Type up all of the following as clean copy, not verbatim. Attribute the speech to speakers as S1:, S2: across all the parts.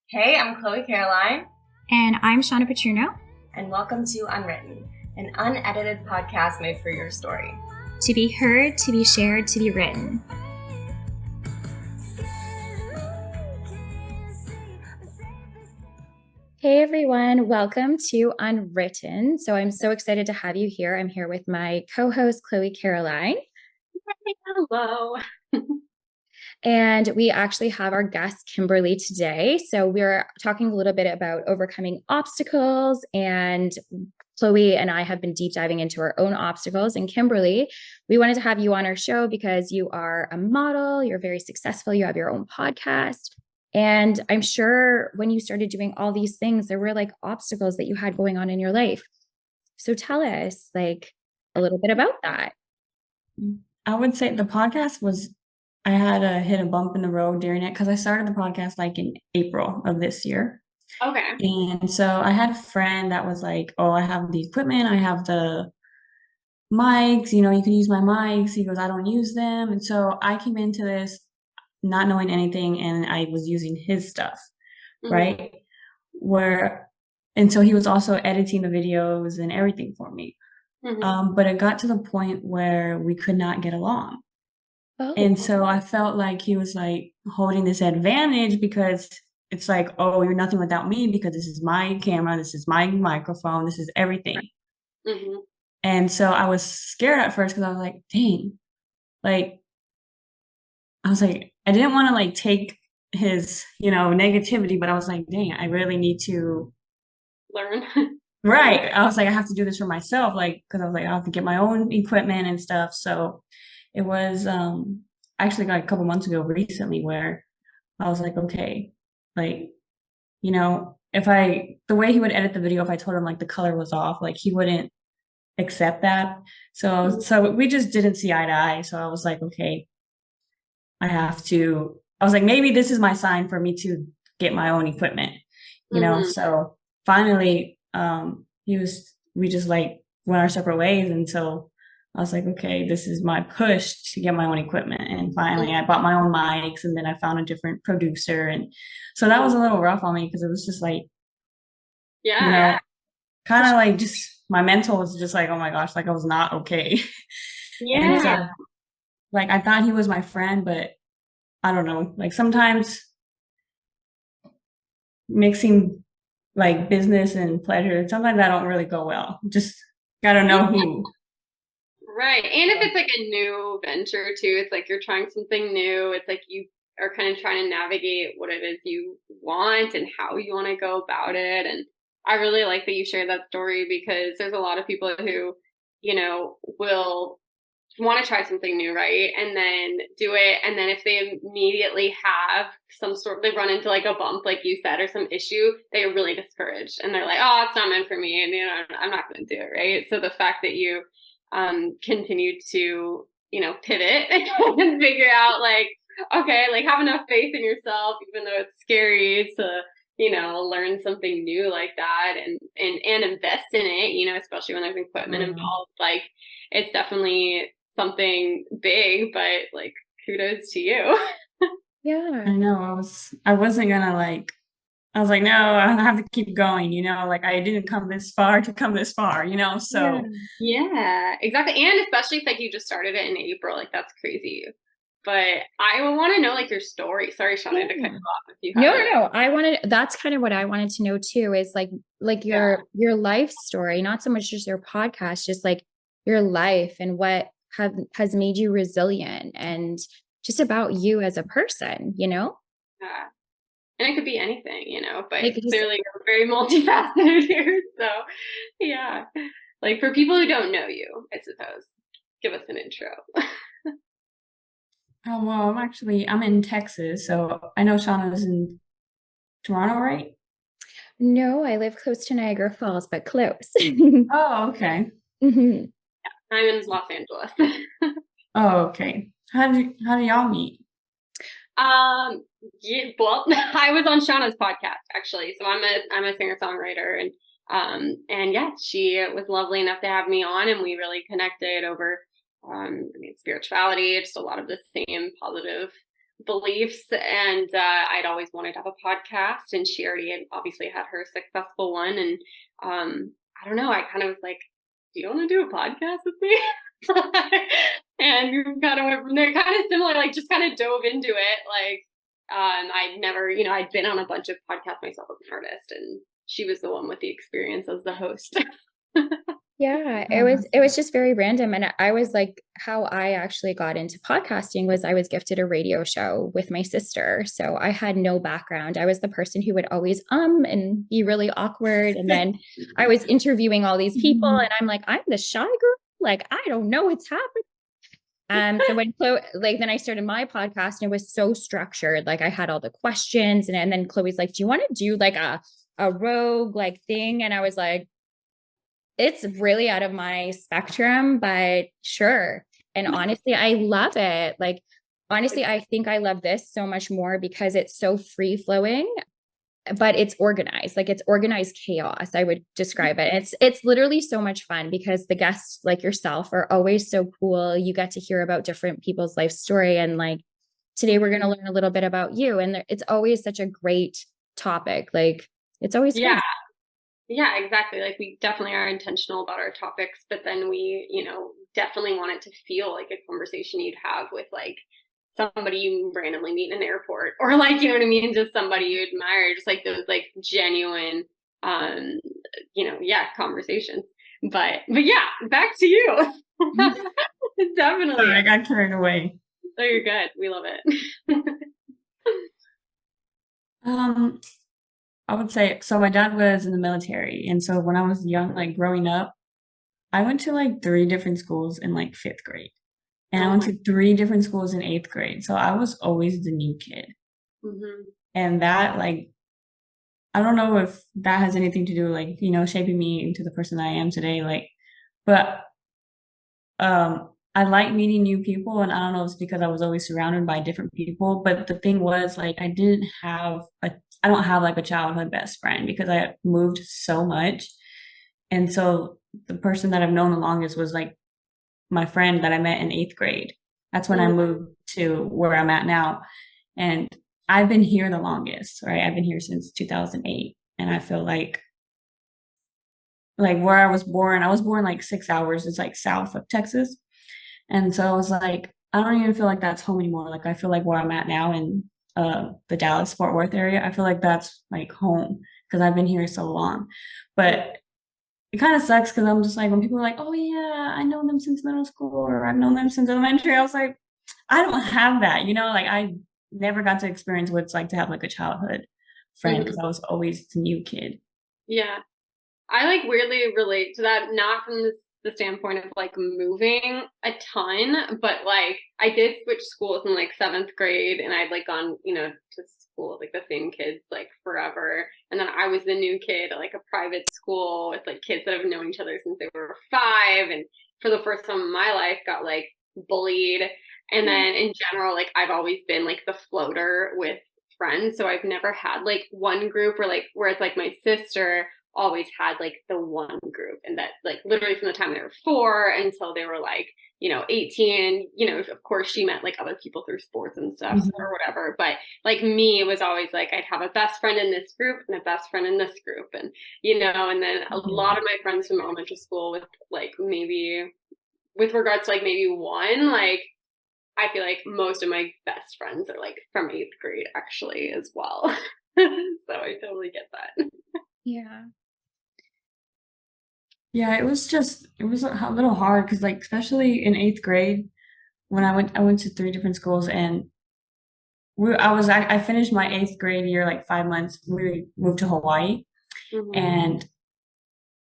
S1: Hey, I'm Chloé Caroline.
S2: And I'm Shawna Patruno.
S1: And welcome to Unwritten, an unedited podcast made for your story.
S2: To be heard, to be shared, to be written. Hey everyone, welcome to Unwritten. So I'm so excited to have you here. I'm here with my co-host, Chloé Caroline.
S3: Hello.
S2: And we actually have our guest, Kimberly, today. So we're talking a little bit about overcoming obstacles, and Chloé and I have been deep diving into our own obstacles. And Kimberly, we wanted to have you on our show because you are a model, you're very successful, you have your own podcast. And I'm sure when you started doing all these things, there were like obstacles that you had going on in your life. So tell us like a little bit about that.
S3: I would say the podcast I had to hit a bump in the road during it because I started the podcast like in April of this year.
S1: Okay.
S3: And so I had a friend that was like, oh, I have the equipment, I have the mics, you can use my mics. He goes, I don't use them. And so I came into this not knowing anything, and I was using his stuff, right? And so he was also editing the videos and everything for me. But it got to the point where we could not get along.
S2: Oh.
S3: And so I felt like he was like holding this advantage because it's like, oh, you're nothing without me because this is my camera, this is my microphone, this is everything. And so I was scared at first because I was like, dang, like, I didn't want to like take his, negativity, but I was like, dang, I really need to
S1: learn.
S3: Right. I was like, I have to do this for myself, like, because I was like, I have to get my own equipment and stuff. So it was actually like a couple months ago recently where I was like, okay, like, the way he would edit the video, if I told him like the color was off, like he wouldn't accept that. So we just didn't see eye to eye. So I was like, okay, I was like, maybe this is my sign for me to get my own equipment, So finally, we just like went our separate ways. And so I was like, okay, this is my push to get my own equipment. And finally I bought my own mics, and then I found a different producer. And so that was a little rough on me because it was just like, kind of like just my mental was just like, oh my gosh, like I was not okay.
S1: Yeah.
S3: And so, like, I thought he was my friend, but I don't know, like sometimes mixing like business and pleasure, sometimes that don't really go well. Just gotta know who.
S1: Right. And if it's like a new venture too, it's like you're trying something new. It's like you are kind of trying to navigate what it is you want and how you want to go about it. And I really like that you shared that story because there's a lot of people who, will want to try something new, right? And then do it. And then if they immediately have they run into like a bump, like you said, or some issue, they are really discouraged and they're like, oh, it's not meant for me. And, I'm not going to do it. Right. So the fact that you continue to, pivot and figure out like, okay, like have enough faith in yourself, even though it's scary to, learn something new like that and invest in it, especially when there's equipment involved. Like it's definitely something big, but like kudos to you.
S2: Yeah.
S3: I know. I wasn't gonna I was like, no, I have to keep going, like I didn't come this far to come this far, so.
S1: Yeah, exactly. And especially if like you just started it in April, like that's crazy. But I want to know like your story. Sorry, Shawna, to cut you off if you have
S2: No. That's kind of what I wanted to know too, is like your life story, not so much just your podcast, just like your life and what has made you resilient and just about you as a person,
S1: Yeah. And it could be anything, but clearly you're very multifaceted here. So yeah, like for people who don't know you, I suppose, give us an intro.
S3: Well, I'm in Texas, so I know Shawna's in Toronto, right?
S2: No, I live close to Niagara Falls, but close.
S3: Oh, okay.
S2: Mm-hmm.
S1: I'm in Los Angeles.
S3: Oh, okay. How do y'all meet?
S1: Yeah, well, I was on Shawna's podcast actually, so I'm a singer-songwriter, and yeah, she was lovely enough to have me on, and we really connected over spirituality, just a lot of the same positive beliefs, and I'd always wanted to have a podcast, and she already had obviously had her successful one, and I don't know, I kind of was like, do you want to do a podcast with me? And we kind of went from there, kind of similar, like just kind of dove into it. Like, I'd never, I'd been on a bunch of podcasts myself as an artist, and she was the one with the experience as the host.
S2: Yeah, it was just very random. And I was like, how I actually got into podcasting was I was gifted a radio show with my sister. So I had no background. I was the person who would always and be really awkward. And then I was interviewing all these people and I'm like, I'm the shy girl. Like, I don't know what's happening. So when then I started my podcast and it was so structured. Like I had all the questions and then Chloe's like, do you want to do like a rogue like thing? And I was like, it's really out of my spectrum, but sure. And honestly, I love it. Like, honestly, I think I love this so much more because it's so free flowing, but it's organized. Like it's organized chaos, I would describe it. It's literally so much fun because the guests like yourself are always so cool. You get to hear about different people's life story. And like today we're going to learn a little bit about you. And it's always such a great topic. Like it's always fun.
S1: Yeah. Yeah, exactly. Like we definitely are intentional about our topics, but then we, definitely want it to feel like a conversation you'd have with like somebody you randomly meet in an airport, or like, you know what I mean? Just somebody you admire, just like those like genuine, conversations. But yeah, back to you. Definitely.
S3: Sorry, I got carried away.
S1: Oh, you're good. We love it.
S3: I would say, so my dad was in the military. And so when I was young, like growing up, I went to like 3 different schools in like 5th grade. And I went to 3 different schools in 8th grade. So I was always the new kid.
S1: Mm-hmm.
S3: And that, like, I don't know if that has anything to do, like, shaping me into the person that I am today. Like, but I like meeting new people. And I don't know if it's because I was always surrounded by different people. But the thing was, like, I don't have like a childhood best friend because I moved so much. And so the person that I've known the longest was like my friend that I met in 8th grade. That's when I moved to where I'm at now. And I've been here the longest, right? I've been here since 2008. And I feel like where I was born like 6 hours is like south of Texas. And so I was like, I don't even feel like that's home anymore. Like I feel like where I'm at now in the Dallas Fort Worth area, I feel like that's like home because I've been here so long. But it kind of sucks because I'm just like, when people are like, oh yeah, I know them since middle school or I've known them since elementary, I was like, I don't have that, like I never got to experience what it's like to have like a childhood friend because I was always the new kid.
S1: Yeah. I like weirdly relate to that, not from the standpoint of like moving a ton, but like I did switch schools in like 7th grade and I'd like gone, to school with like the same kids like forever. And then I was the new kid at like a private school with like kids that have known each other since they were 5. And for the first time in my life got like bullied. And then in general, like I've always been like the floater with friends. So I've never had like one group or like where it's like my sister always had like the one group, and that like literally from the time they were 4 until they were like 18. Of course she met like other people through sports and stuff or whatever, but like me, it was always like I'd have a best friend in this group and a best friend in this group, and and then a lot of my friends from elementary school with like maybe with regards to like maybe one, like I feel like most of my best friends are like from 8th grade actually as well. So I totally get that.
S2: Yeah.
S3: Yeah, it was a little hard because like especially in 8th grade when I went to 3 different schools and I finished my 8th grade year like 5 months. We moved to Hawaii and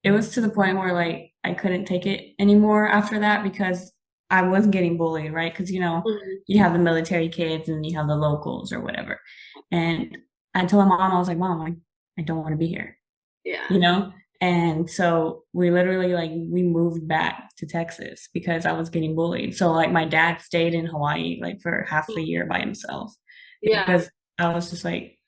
S3: it was to the point where like I couldn't take it anymore after that because I was getting bullied, right? Because you have the military kids and you have the locals or whatever. And I told my mom, I was like, Mom, I don't want to be here.
S1: Yeah.
S3: And so we literally like we moved back to Texas because I was getting bullied. So like my dad stayed in Hawaii like for half a year by himself.
S1: Yeah.
S3: Because I was just like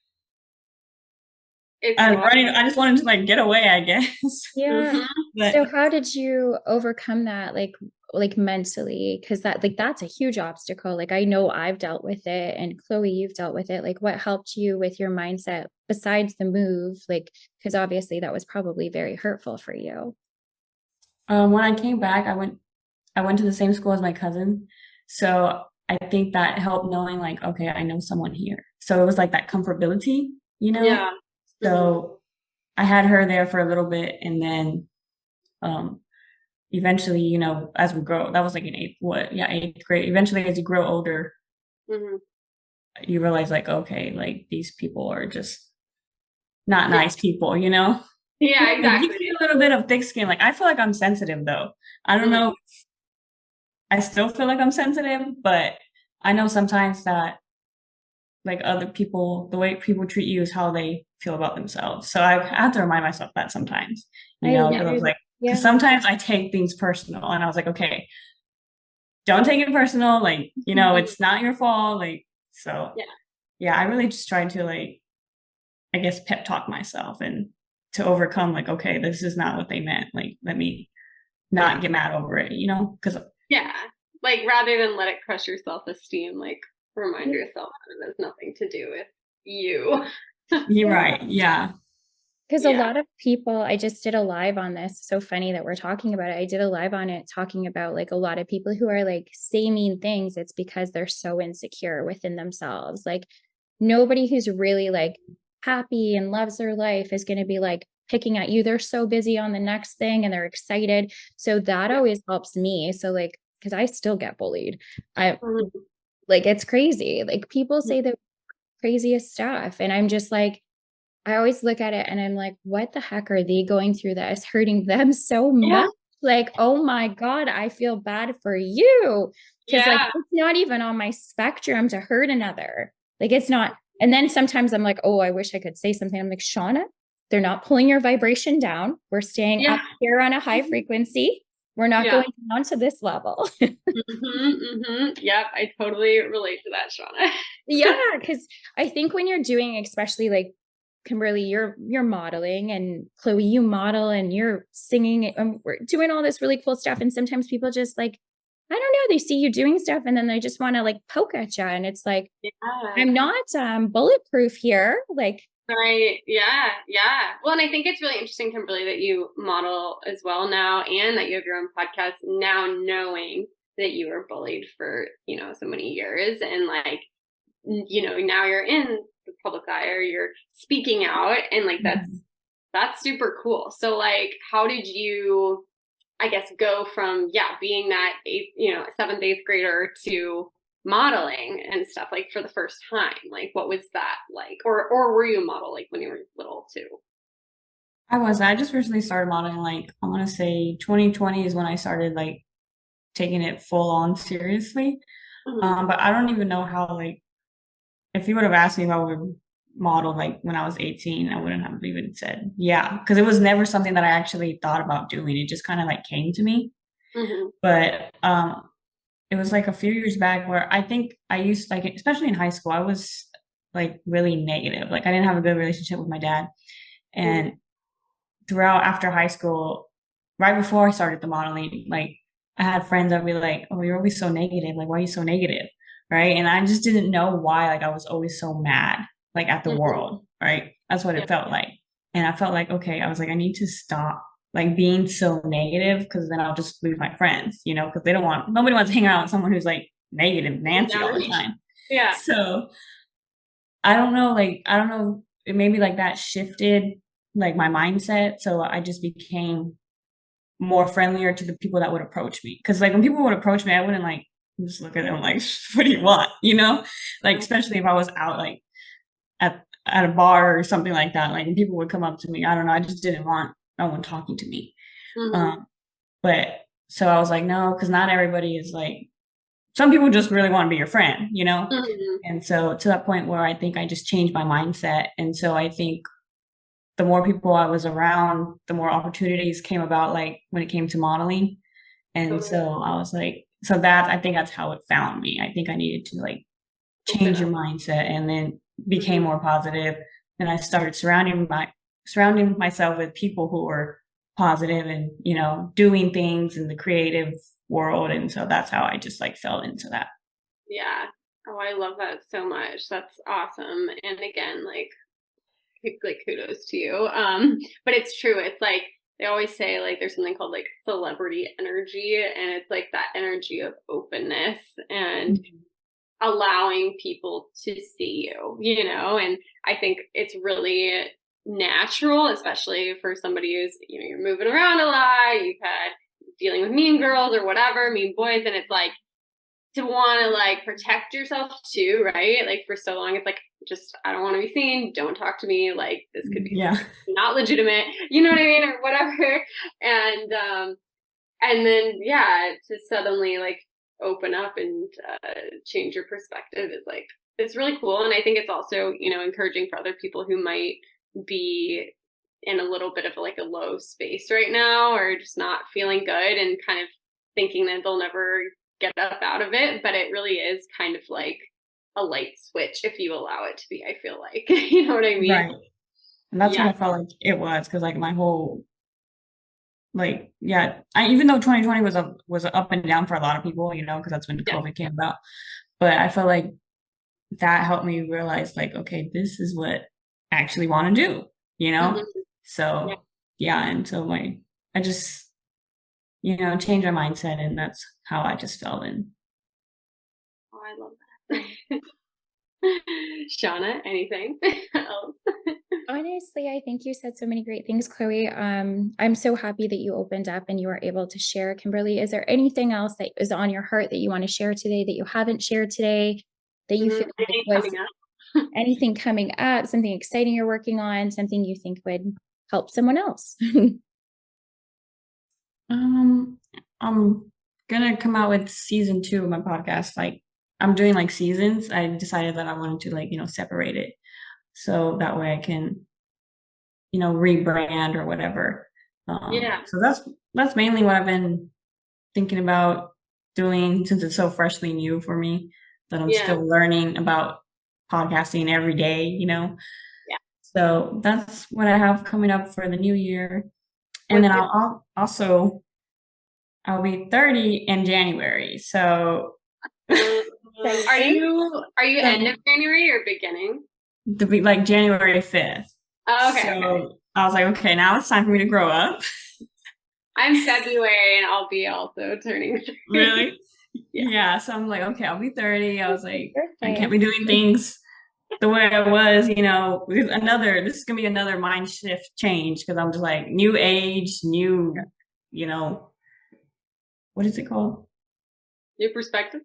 S1: it's
S3: I just wanted to like get away, I guess.
S2: Yeah. So how did you overcome that? Like like mentally, because that's a huge obstacle. Like I know I've dealt with it, and Chloé, you've dealt with it. Like what helped you with your mindset besides the move? Like, because obviously that was probably very hurtful for you.
S3: When I came back, I went to the same school as my cousin. So I think that helped knowing like, okay, I know someone here. So it was like that comfortability, you know?
S1: Yeah.
S3: So I had her there for a little bit, and then um eventually, you know, as we grow, that was like in eighth grade. Eventually as you grow older,
S1: Mm-hmm.
S3: you realize like, okay, like these people are just not
S1: Yeah.
S3: nice people, you know?
S1: Yeah,
S3: Like you
S1: exactly.
S3: get a little bit of thick skin. Like I feel like I'm sensitive though. I don't
S1: Mm-hmm.
S3: know. I still feel like I'm sensitive, but I know sometimes that like other people, the way people treat you is how they feel about themselves. So I have to remind myself that sometimes, you
S2: I
S3: know,
S1: Yeah.
S3: because I was like, because
S2: yeah.
S3: sometimes I take things personal, and I was like, okay, don't take it personal. Like, you know,
S1: Mhm.
S3: it's not your fault. Like, so
S1: Yeah.
S3: yeah, I really just tried to like, I guess, pep talk myself and to overcome like, okay, this is not what they meant. Like, let me not get mad over it, you know? Because
S1: Yeah. Like rather than let it crush your self-esteem, like remind yourself that it has nothing to do with you.
S3: you're right. Yeah.
S2: Because a
S1: Yeah.
S2: lot of people, I just did a live on this. So funny that we're talking about it. I did a live on it talking about like a lot of people who are like say mean things. It's because they're so insecure within themselves. Like nobody who's really like happy and loves their life is going to be like picking at you. They're so busy on the next thing and they're excited. So that
S1: Yeah.
S2: always helps me. So like, because I still get bullied. I
S1: Mhm.
S2: like it's crazy. Like people say the craziest stuff. And I'm just like, I always look at it and I'm like, what the heck are they going through that is hurting them so
S1: Yeah.
S2: much? Like, oh my God, I feel bad for you. Cause like
S1: Yeah.
S2: it's not even on my spectrum to hurt another. Like it's not. And then sometimes I'm like, oh, I wish I could say something. I'm like, Shawna, they're not pulling your vibration down. We're staying
S1: Yeah.
S2: up here on a high frequency. We're not
S1: Yeah.
S2: going down to this level.
S1: Yep. I totally relate to that, Shauna.
S2: Yeah, because I think when you're doing, especially like Kimberly, you're modeling, and Chloé, you model and you're singing, and we're doing all this really cool stuff. And sometimes people just like, I don't know, they see you doing stuff and then they just want to like poke at you. And it's like,
S1: Yeah.
S2: I'm not bulletproof here. Like,
S1: Right. Yeah. Yeah. Well, and I think it's really interesting, Kimberly, that you model as well now and that you have your own podcast now, knowing that you were bullied for, so many years. And like, now you're in the public eye or you're speaking out, and like
S3: Mhm.
S1: that's super cool. So like, how did you, I guess, go from being that seventh, eighth grader to modeling and stuff like for the first time? Like, what was that like? Or were you a model like when you were little too?
S3: I just recently started modeling, like, I want to say 2020 is when I started like taking it full on seriously.
S1: Mhm.
S3: But I don't even know how, like, if you would have asked me if I would model like when I was 18, I wouldn't have even said yeah, because it was never something that I actually thought about doing. It just kind of like came to me.
S1: Mhm.
S3: But it was like a few years back where I think I used, like, especially in high school, I was like really negative. Like I didn't have a good relationship with my dad.
S1: Mhm.
S3: And throughout after high school, right before I started the modeling, like I had friends that would be like, "Oh, you're always so negative. Like, why are you so negative?" Right? And I just didn't know why. Like, I was always so mad, like at the
S1: Mhm.
S3: world. Right? That's what
S1: Yeah.
S3: it felt like. And I felt like, okay, I was like, I need to stop like being so negative, because then I'll just lose my friends. You know, because nobody wants to hang out with someone who's like negative Nancy all the time.
S1: Yeah.
S3: So I don't know, maybe like that shifted like my mindset. So I just became more friendlier to the people that would approach me. Cause like when people would approach me, I wouldn't like just look at them like, what do you want? You know? Like, especially if I was out like at a bar or something like that. Like when people would come up to me, I don't know, I just didn't want no one talking to me.
S1: Mhm.
S3: Um, but so I was like, no, because not everybody is like, some people just really want to be your friend, you know?
S1: Mhm.
S3: And so to that point where I think I just changed my mindset. And so I think the more people I was around, the more opportunities came about, like when it came to modeling. And
S1: Totally.
S3: so I was like, so that I think that's how it found me. I think I needed to like
S1: Open
S3: change
S1: up.
S3: your mindset, and then became
S1: Mhm.
S3: more positive. And I started surrounding myself with people who were positive and, you know, doing things in the creative world. And so that's how I just like fell into that.
S1: Yeah. Oh, I love that so much. That's awesome. And again, like kudos to you. But it's true. It's like they always say like there's something called like celebrity energy, and it's like that energy of openness and allowing people to see you, you know. And I think it's really natural, especially for somebody who's, you know, you're moving around a lot, you've had dealing with mean girls or whatever, mean boys, and it's like to want to like protect yourself too, right? Like for so long, it's like, just, I don't want to be seen. Don't talk to me. Like this could be not legitimate, you know what I mean? Or whatever. And then, yeah, to suddenly like open up and change your perspective is like, it's really cool. And I think it's also, you know, encouraging for other people who might be in a little bit of like a low space right now, or just not feeling good and kind of thinking that they'll never get up out of it. But it really is kind of like a light switch if you allow it to be, I feel like. You know what I mean?
S3: Right. And that's what I felt like it was, because like my whole like, yeah, even though 2020 was up and down for a lot of people, you know, because that's when COVID came about. But I felt like that helped me realize like, okay, this is what I actually want to do, you know? So yeah, and so like I just, you know, changed my mindset, and that's how I just fell in.
S1: Oh, I love that. Shawna, anything else?
S2: Honestly, I think you said so many great things, Chloé. I'm so happy that you opened up and you were able to share. Kimberly, is there anything else that is on your heart that you want to share today that you haven't shared today, that you feel like was
S1: coming up?
S2: anything coming up, something exciting you're working on, something you think would help someone else?
S3: I'm gonna come out with season 2 of my podcast. Like I'm doing like seasons. I decided that I wanted to like, you know, separate it, so that way I can, you know, rebrand or whatever. So that's mainly what I've been thinking about doing, since it's so freshly new for me, that I'm still learning about podcasting every day, you know. So that's what I have coming up for the new year. And then I'll be 30 in January. So
S1: are you end of January or beginning?
S3: to be like January 5th.
S1: Oh, okay.
S3: So I was like, okay, now it's time for me to grow up.
S1: I'm February and I'll be also turning 30.
S3: Really? Yeah. So I'm like, okay, I'll be 30. I was like, I can't be doing things the way I was, you know. This is gonna be another mind shift change, because I'm just like new age, new, you know, what is it called?
S1: New perspective.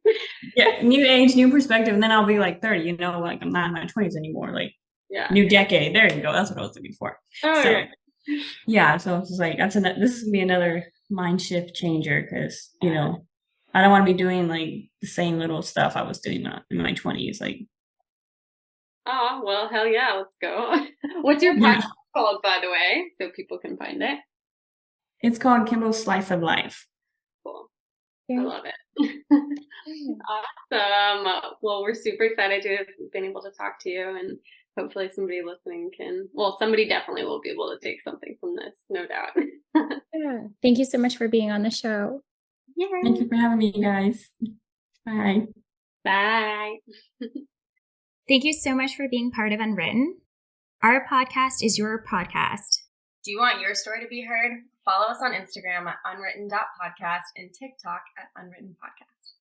S3: Yeah, new age, new perspective, and then I'll be like 30, you know, like I'm not in my 20s anymore. Like new decade. There you go. That's what I was looking for.
S1: Oh,
S3: so yeah, so it's just like this is gonna be another mind shift changer, because you know, I don't want to be doing like the same little stuff I was doing in my 20s. Like,
S1: oh well, hell yeah, let's go. What's your podcast called, by the way, so people can find it?
S3: It's called Kimberly's Slice of Life.
S1: Cool. I love it. Awesome. Well, we're super excited to have been able to talk to you, and hopefully somebody listening somebody definitely will be able to take something from this, no doubt.
S2: Thank you so much for being on the show.
S3: Thank you for having me, guys. Bye.
S1: Bye.
S2: Thank you so much for being part of Unwritten. Our podcast is your podcast.
S4: Do you want your story to be heard? Follow us on Instagram at unwritten.podcast and TikTok at unwritten podcast.